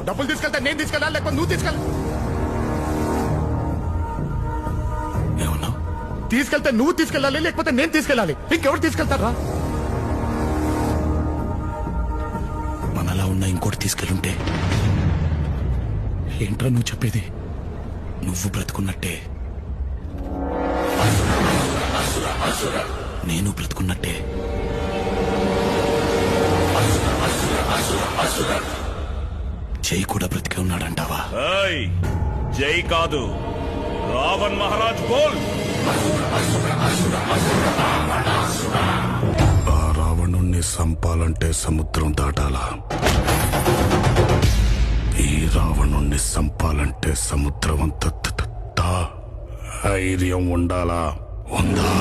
డబ్బులు తీసుకెళ్తే నేను తీసుకెళ్ళాలి, లేకపోతే నువ్వు తీసుకెళ్ళాలి. ఏమన్నావు? తీసుకెళ్తే నువ్వు తీసుకెళ్ళాలి, లేకపోతే నేను తీసుకెళ్ళాలి. ఇంకెవరు తీసుకెళ్తారా? మనలా ఉన్న ఇంకోటి తీసుకెళ్ళుంటే. ఏంట్రా నువ్వు చెప్పేది? నువ్వు బ్రతుకున్నట్టే నేను బ్రతుకున్నట్టే. జై కూడా బ్రతికే ఉన్నాడంటావా? జై కాదు, రావణ్ మహారాజ్ బోల్. ఆ రావణుణ్ణి సంపాలంటే సముద్రం దాటాలా? ఈ రావణుణ్ణి సంపాలంటే సముద్రం అంత ధైర్యం ఉండాలా? ఉందా?